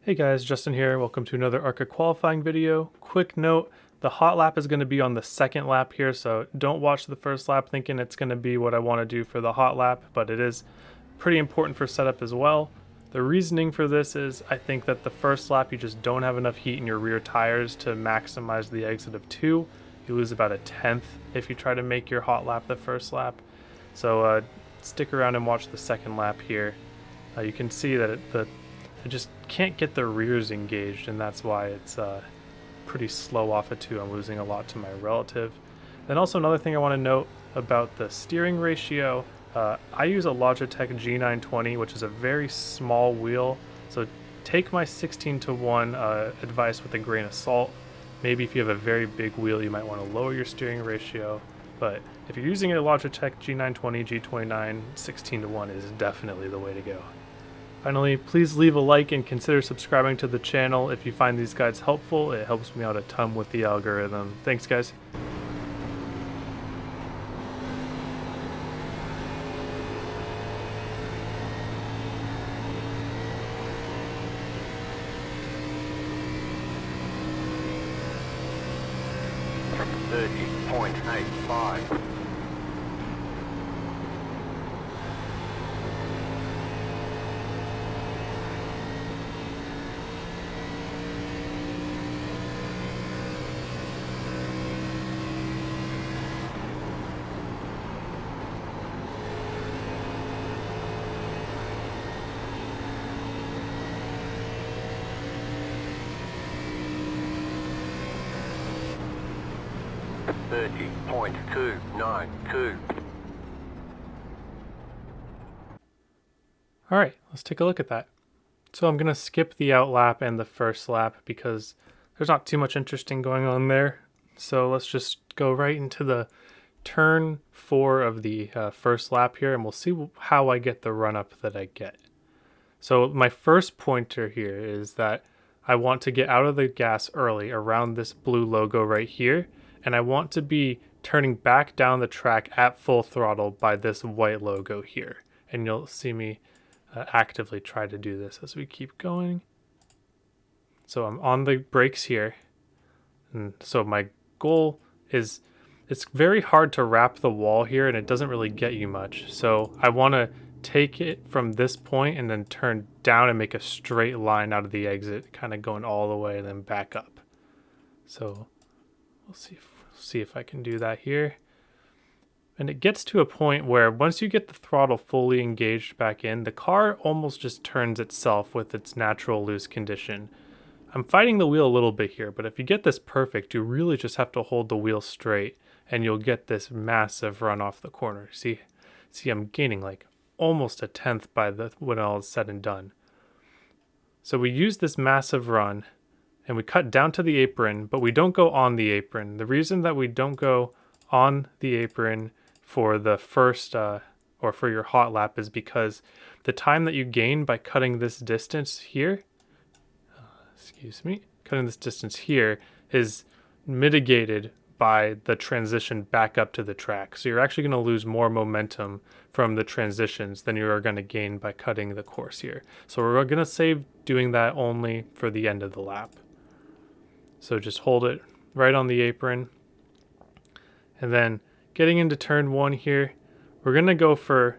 Hey guys, Justin here. Welcome to another Arca qualifying video. Quick note, the hot lap is going to be on the second lap here, so don't watch the first lap thinking it's going to be what I want to do for the hot lap, but it is pretty important for setup as well. The reasoning for this is I think that the first lap you just don't have enough heat in your rear tires to maximize the exit of 2. You lose about a tenth if you try to make your hot lap the first lap. So stick around and watch the second lap here. You can see that I just can't get the rears engaged, and that's why it's pretty slow off of 2. I'm losing a lot to my relative. Then also another thing I want to note about the steering ratio, I use a Logitech G920, which is a very small wheel, so take my 16:1 advice with a grain of salt. Maybe if you have a very big wheel you might want to lower your steering ratio, but if you're using a Logitech G920, G29, 16:1 is definitely the way to go. Finally, please leave a like and consider subscribing to the channel if you find these guides helpful. It helps me out a ton with the algorithm. Thanks, guys. .85. .292. Alright, let's take a look at that. So I'm going to skip the out lap and the first lap because there's not too much interesting going on there. So let's just go right into the turn 4 of the first lap here, and we'll see how I get the run up that I get. So my first pointer here is that I want to get out of the gas early around this blue logo right here, and I want to be turning back down the track at full throttle by this white logo here. And you'll see me actively try to do this as we keep going. So I'm on the brakes here. And so my goal is, it's very hard to wrap the wall here and it doesn't really get you much. So I want to take it from this point and then turn down and make a straight line out of the exit, kind of going all the way and then back up. So we'll see if I can do that here. And it gets to a point where once you get the throttle fully engaged back in, the car almost just turns itself with its natural loose condition. I'm fighting the wheel a little bit here, but if you get this perfect, you really just have to hold the wheel straight and you'll get this massive run off the corner. See, I'm gaining like almost a tenth by when all is said and done. So we use this massive run and we cut down to the apron, but we don't go on the apron. The reason that we don't go on the apron for the first or for your hot lap is because the time that you gain by cutting this distance here, cutting this distance here is mitigated by the transition back up to the track. So you're actually going to lose more momentum from the transitions than you are going to gain by cutting the course here. So we're going to save doing that only for the end of the lap. So just hold it right on the apron. And then getting into turn 1 here, we're going to go for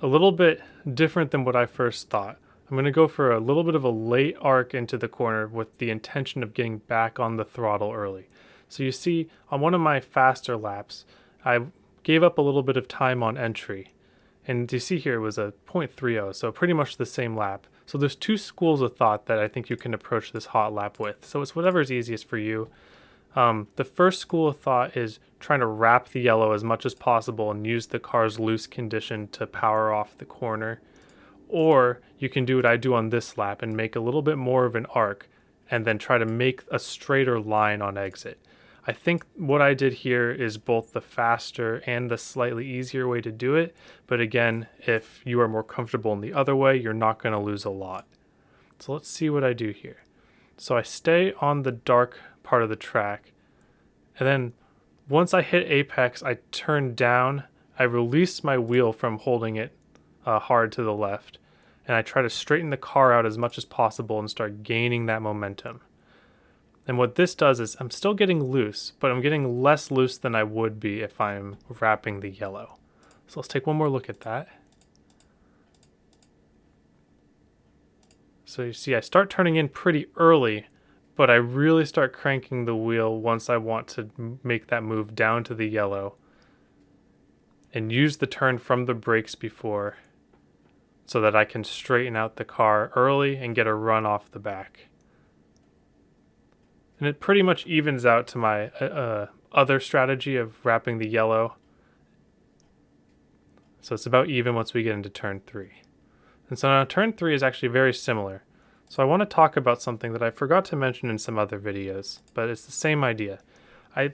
a little bit different than what I first thought. I'm going to go for a little bit of a late arc into the corner with the intention of getting back on the throttle early. So you see, on one of my faster laps, I gave up a little bit of time on entry. And you see here it was a 0.30, so pretty much the same lap. So there's 2 schools of thought that I think you can approach this hot lap with. So it's whatever's easiest for you. The first school of thought is trying to wrap the yellow as much as possible and use the car's loose condition to power off the corner. Or you can do what I do on this lap and make a little bit more of an arc and then try to make a straighter line on exit. I think what I did here is both the faster and the slightly easier way to do it. But again, if you are more comfortable in the other way, you're not going to lose a lot. So let's see what I do here. So I stay on the dark part of the track. And then once I hit apex, I turn down. I release my wheel from holding it hard to the left. and I try to straighten the car out as much as possible and start gaining that momentum. And what this does is I'm still getting loose, but I'm getting less loose than I would be if I'm wrapping the yellow. So let's take one more look at that. So you see I start turning in pretty early, but I really start cranking the wheel once I want to make that move down to the yellow and use the turn from the brakes before so that I can straighten out the car early and get a run off the back. And it pretty much evens out to my other strategy of wrapping the yellow. So it's about even once we get into turn 3. And so now turn 3 is actually very similar. So I want to talk about something that I forgot to mention in some other videos, but it's the same idea. I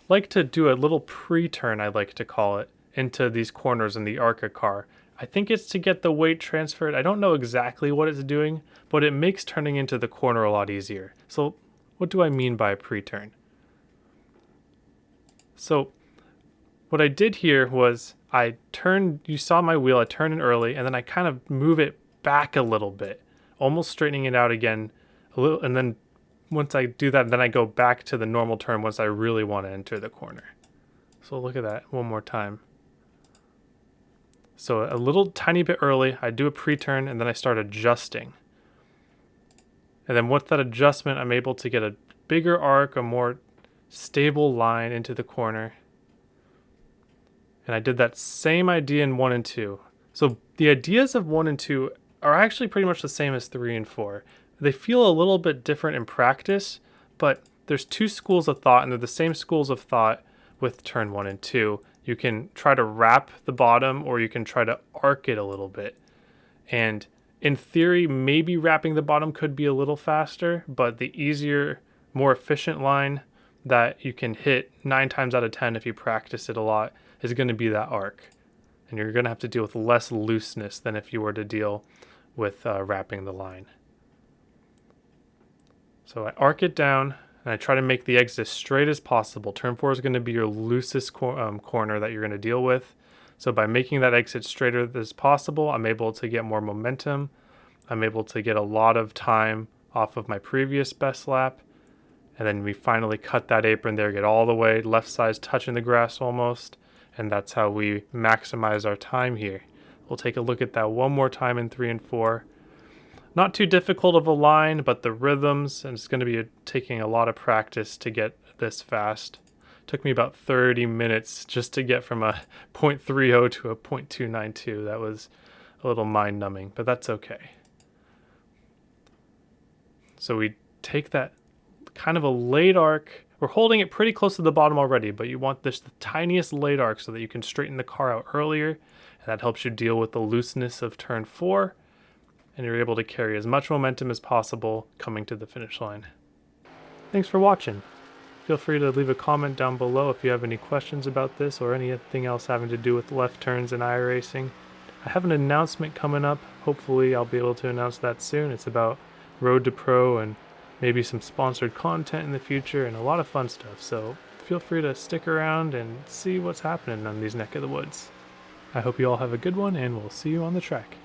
like to do a little pre-turn, I like to call it, into these corners in the Arca car. I think it's to get the weight transferred. I don't know exactly what it's doing, but it makes turning into the corner a lot easier. So what do I mean by a pre-turn? So what I did here was I turned, you saw my wheel, I turned in early, and then I kind of move it back a little bit, almost straightening it out again a little, and then once I do that, then I go back to the normal turn once I really want to enter the corner. So look at that one more time. So a little tiny bit early, I do a pre-turn, and then I start adjusting. And then with that adjustment, I'm able to get a bigger arc, a more stable line into the corner. And I did that same idea in 1 and 2. So the ideas of 1 and 2 are actually pretty much the same as 3 and 4. They feel a little bit different in practice, but there's 2 schools of thought, and they're the same schools of thought with turn 1 and 2. You can try to wrap the bottom, or you can try to arc it a little bit. And in theory, maybe wrapping the bottom could be a little faster, but the easier, more efficient line that you can hit 9 times out of 10 if you practice it a lot is going to be that arc. And you're going to have to deal with less looseness than if you were to deal with wrapping the line. So I arc it down, and I try to make the exit as straight as possible. Turn 4 is going to be your loosest corner that you're going to deal with. So by making that exit straighter as possible, I'm able to get more momentum. I'm able to get a lot of time off of my previous best lap. And then we finally cut that apron there, get all the way, left side's touching the grass almost. And that's how we maximize our time here. We'll take a look at that one more time in 3 and 4. Not too difficult of a line, but the rhythms, and it's going to be taking a lot of practice to get this fast. Took me about 30 minutes just to get from a .30 to a .292. That was a little mind-numbing, but that's okay. So we take that kind of a late arc. We're holding it pretty close to the bottom already, but you want this the tiniest late arc so that you can straighten the car out earlier, and that helps you deal with the looseness of turn 4, and you're able to carry as much momentum as possible coming to the finish line. Thanks for watching. Feel free to leave a comment down below if you have any questions about this or anything else having to do with left turns and Iracing. I have an announcement coming up. Hopefully I'll be able to announce that soon. It's about Road to Pro and maybe some sponsored content in the future and a lot of fun stuff. So feel free to stick around and see what's happening on these neck of the woods. I hope you all have a good one, and we'll see you on the track.